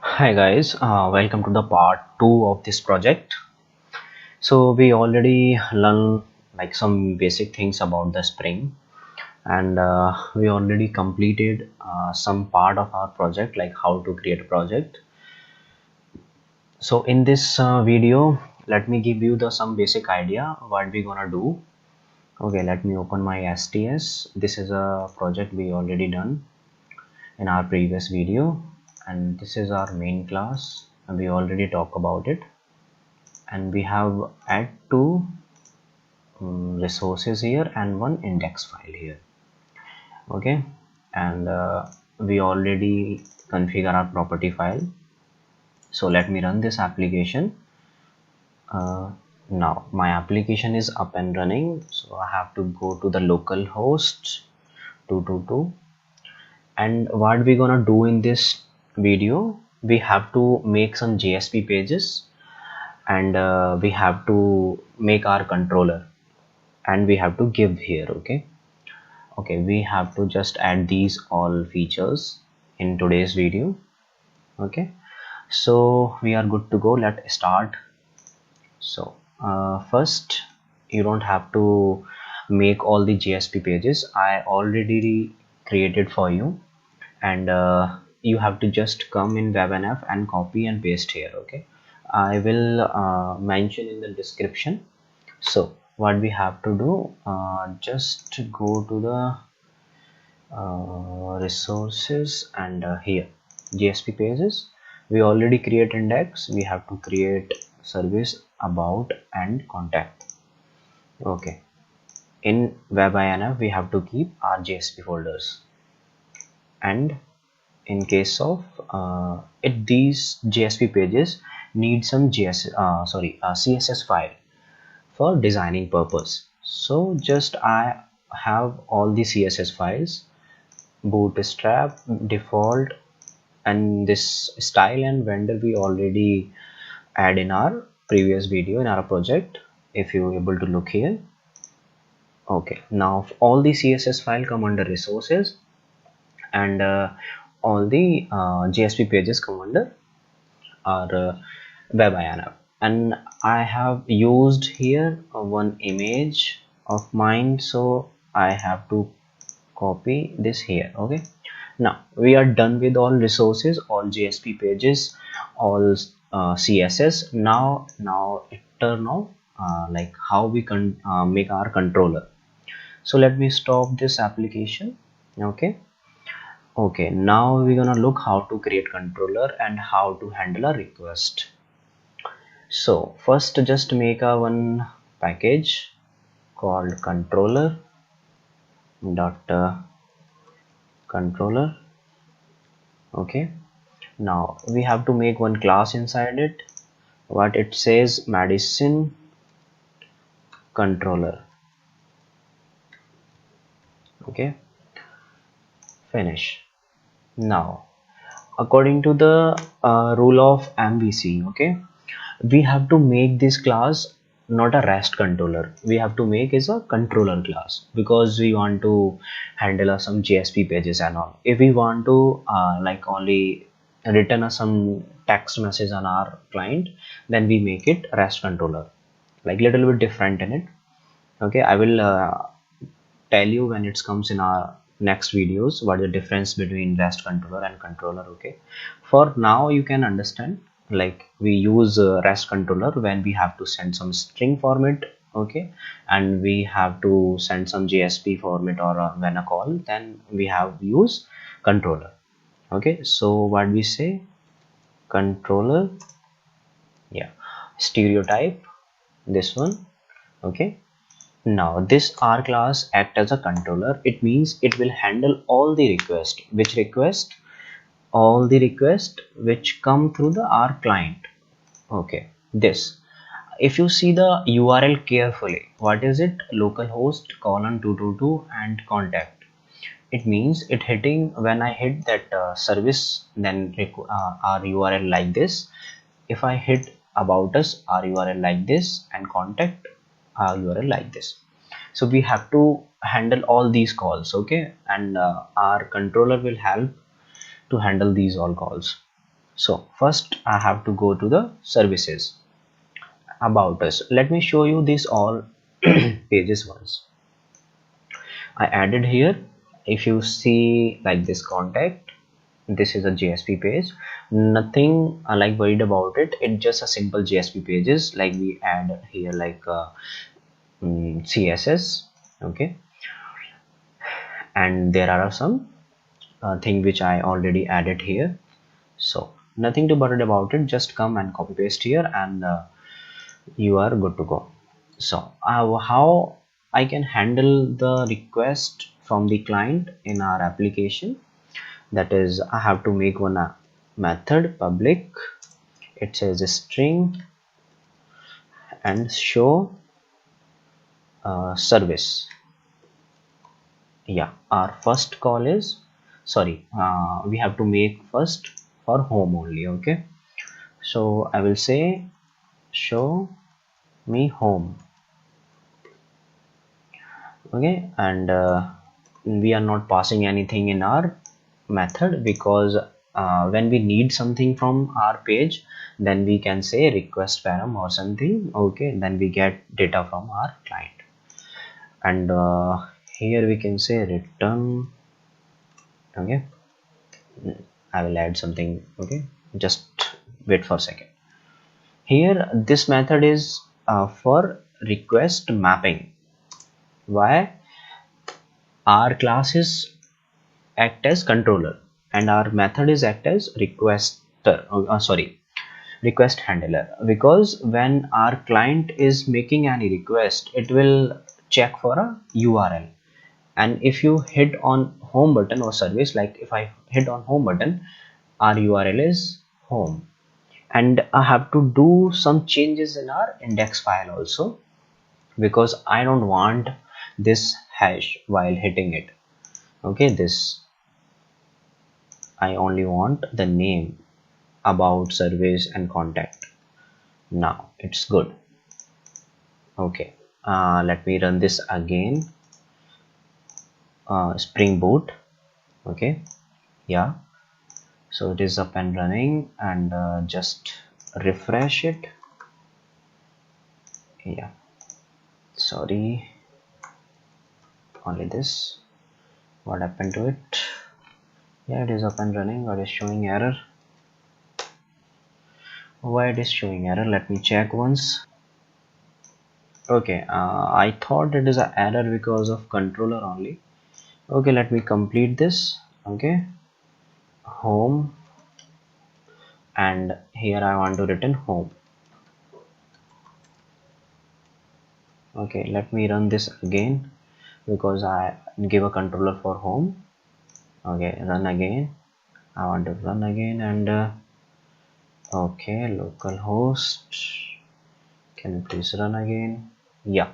Hi guys, welcome to the part 2 of this project. So we already learned like some basic things about the Spring, and we already completed some part of our project, like how to create a project. So in this video, let me give you the some basic idea what we gonna do. Okay, let me open my STS. This is a project we already done in our previous video, and this is our main class, and we already talk about it. And we have add two resources here and one index file here. Okay, and we already configure our property file. So let me run this application. Now my application is up and running, so I have to go to the local host 222. And what we're gonna do in this video, we have to make some JSP pages, and we have to make our controller, and we have to give here. Okay, we have to just add these all features in today's video. Okay, so we are good to go. Let's start. So first, you don't have to make all the JSP pages. I already created for you, and you have to just come in WebNF and copy and paste here. Okay, I will mention in the description. So what we have to do, just go to the resources, and here JSP pages. We already create index, we have to create service, about, and contact. Okay, in WebINF we have to keep our JSP folders, and in case of these JSP pages need some CSS file for designing purpose. So just I have all the CSS files, bootstrap, default, and this style and vendor we already add in our previous video in our project, if you able to look here. Okay, now all the CSS file come under resources, and all the JSP pages come under our WebINF. And I have used here one image of mine, so I have to copy this here. Okay, now we are done with all resources, all JSP pages, all CSS. Now it turn off like how we can make our controller. So let me stop this application. Okay, now we're gonna look how to create controller and how to handle a request. So first, just make a one package called controller dot controller. Okay, now we have to make one class inside it. What it says, medicine controller. Okay, finish. Now according to the rule of MVC, okay, we have to make this class not a REST controller. We have to make is a controller class, because we want to handle some JSP pages and all. If we want to like only return some text message on our client, then we make it REST controller, like little bit different in it. Okay, I will tell you when it comes in our next videos what the difference between REST controller and controller. Okay, for now you can understand, like we use REST controller when we have to send some string format. Okay, and we have to send some JSP format, or when a call, then we have use controller. Okay, so what we say, controller, yeah, stereotype, this one. Okay, now this R class act as a controller. It means it will handle all the request. Which request? All the request which come through the R client. Okay, this. If you see the URL carefully, what is it? Localhost colon 222 and contact. It means it hitting when I hit that service, then our URL like this. If I hit about us, our URL like this, and contact, our URL like this. So we have to handle all these calls. Okay, and our controller will help to handle these all calls. So first I have to go to the services, about us. Let me show you this all pages once. I added here, if you see like this contact, this is a JSP page, nothing like worried about it, it's just a simple JSP pages. Like we add here like CSS, okay, and there are some thing which I already added here, so nothing to worry about it, just come and copy paste here and you are good to go. So how I can handle the request from the client in our application, that is I have to make one method public, it says a string and show service. Yeah, our first call is, sorry, we have to make first for home only, okay. So I will say show me home, okay, and we are not passing anything in our method, because when we need something from our page, then we can say request param or something, okay, then we get data from our client. And here we can say return, okay. I will add something, okay, just wait for a second. Here this method is for request mapping. Why? Our class is act as controller and our method is act as requester, sorry, request handler, because when our client is making any request, it will check for a URL, and if you hit on home button or service, like if I hit on home button, our URL is home, and I have to do some changes in our index file also, because I don't want this hash while hitting it, okay. This I only want the name, about, service and contact. Now it's good, okay. Let me run this again. Spring Boot, okay, yeah. So it is up and running, and just refresh it. Yeah, sorry, only this, what happened to it? Yeah, it is up and running, but it's showing error. Why it is showing error? Let me check once. Okay, I thought it is an error because of controller only. Okay, let me complete this, okay. Home, and here I want to return home, okay. Let me run this again, because I give a controller for home, okay. Run again, I want to run again, and okay, localhost, can you please run again? Yeah,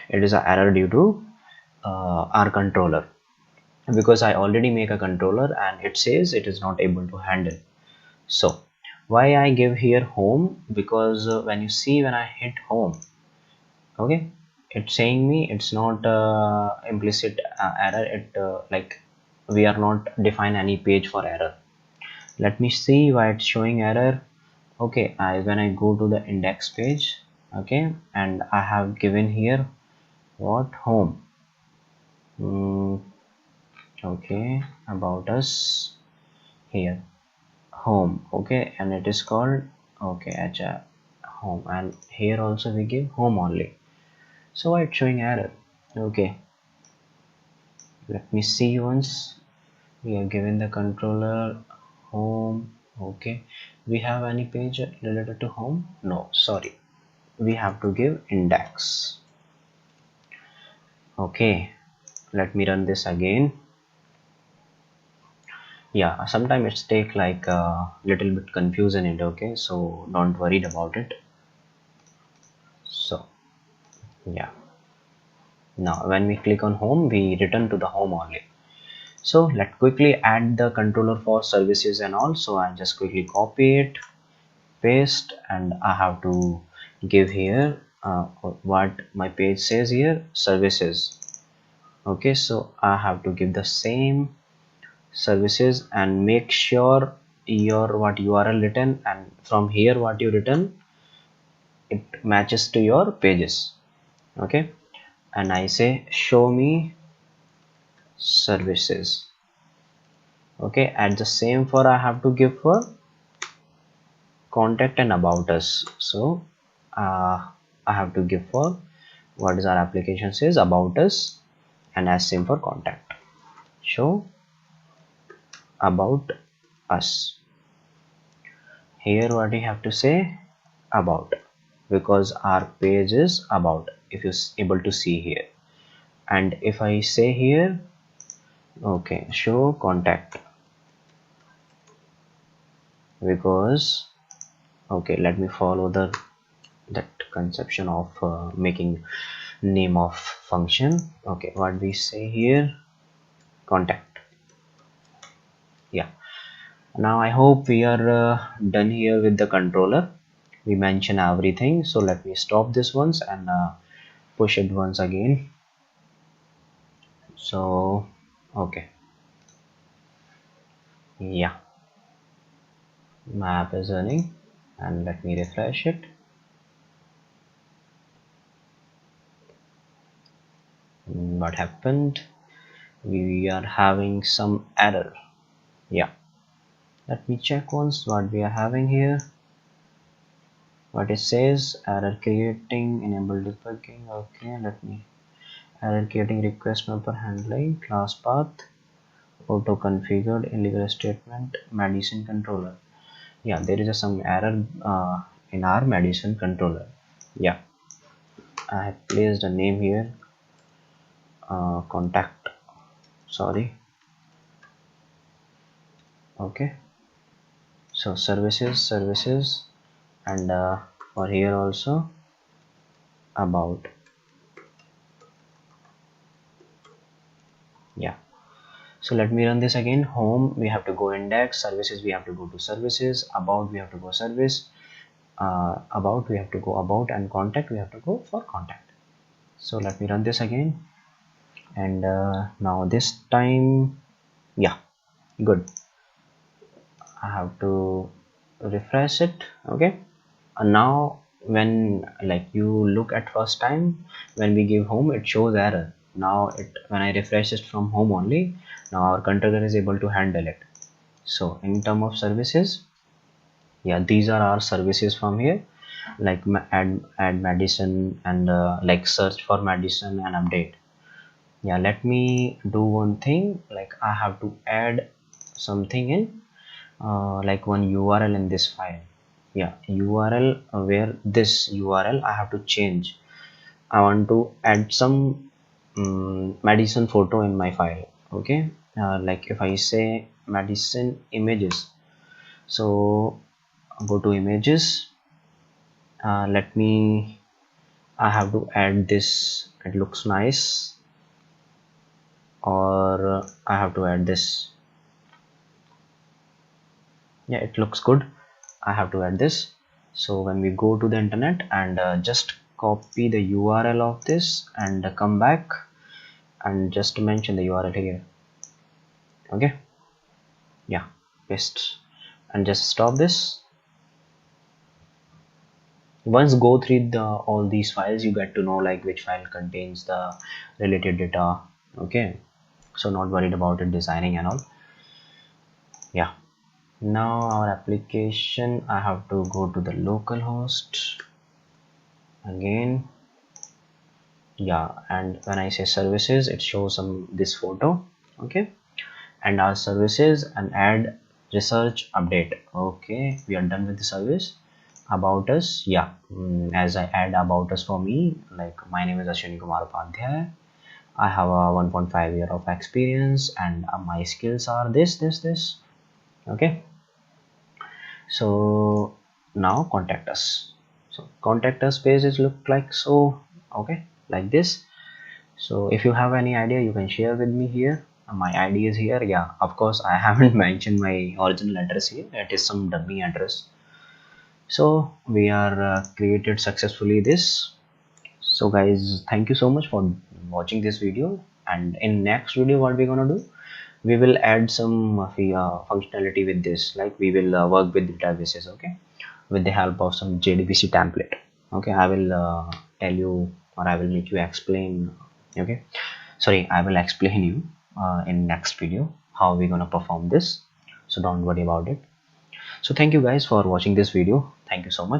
it is an error due to our controller, because I already make a controller and it says it is not able to handle. So why I give here home, because when you see, when I hit home, okay, it's saying me it's not implicit error, it like we are not define any page for error. Let me see why it's showing error. Okay, when I go to the index page, okay, and I have given here what, home, okay, about us, here home, okay, and it is called, okay, acha, home, and here also we give home only. So why it's showing error? Okay, let me see once. We are given the controller home, okay. We have any page related to home? No, sorry, we have to give index, okay. Let me run this again. Yeah, sometimes it's take like a little bit confusion in it, okay, so don't worry about it. So yeah, now when we click on home, we return to the home only. So let's quickly add the controller for services and all. So I just quickly copy it, paste, and I have to give here what my page says here, services, okay. So I have to give the same services and make sure your what URL written, and from here what you written, it matches to your pages. Okay, and I say show me services. Okay, at the same for I have to give for contact and about us. So I have to give for what is our application says about us, and as same for contact, show about us. Here what we have to say about, because our page is about, if you able to see here. And if I say here, okay, show contact, because okay, let me follow that conception of making name of function. Okay, what we say here, contact. Yeah, now I hope we are done here with the controller. We mention everything, so let me stop this once and push it once again. So okay, yeah, my app is running, and let me refresh it. What happened? We are having some error. Yeah, let me check once what we are having here. What it says, error creating enable debugging. Okay, let me, error creating request mapper handling, class path auto configured, illegal statement, medicine controller. Yeah, there is some error in our medicine controller. Yeah, I have placed a name here, contact, sorry. Okay, so services, and for here also about. Yeah, so let me run this again. Home we have to go index, services we have to go to services, about we have to go service, about we have to go about, and contact we have to go for contact. So let me run this again, and now this time, yeah, good. I have to refresh it. Okay, and now when like you look at first time, when we give home it shows error. Now it, when I refresh it from home only, now our controller is able to handle it. So in term of services, yeah, these are our services from here, like add medicine, and like search for medicine and update. Yeah, let me do one thing, like I have to add something in, like one URL in this file. Yeah, URL, where this URL I have to change. I want to add some medicine photo in my file. Okay, like if I say medicine images, so go to images, let me, I have to add this, it looks nice, or I have to add this. Yeah, it looks good. I have to add this. So when we go to the internet and just copy the URL of this and come back and just mention the URL here. Okay, yeah, paste, and just stop this. Once go through all these files, you get to know like which file contains the related data. Okay, so not worried about it designing and all. Yeah, now our application, I have to go to the local host again. Yeah, and when I say services, it shows some this photo. Okay, and our services, and add research update. Okay, we are done with the service. About us, yeah, as I add about us for me, like my name is Ashwini Kumar Upadhyay. I have a 1.5 year of experience, and my skills are this. Okay, so now contact us. So contact us page is look like so. Okay, like this. So if you have any idea, you can share with me here. My ID is here. Yeah, of course I haven't mentioned my original address here, it is some dummy address. So we are created successfully this. So guys, thank you so much for watching this video, and in next video what we're gonna do, we will add some functionality with this, like we will work with databases, okay, with the help of some JDBC template. Okay, I will tell you, or I will make you explain. Okay, sorry, I will explain you in next video how we're gonna perform this, so don't worry about it. So thank you guys for watching this video. Thank you so much.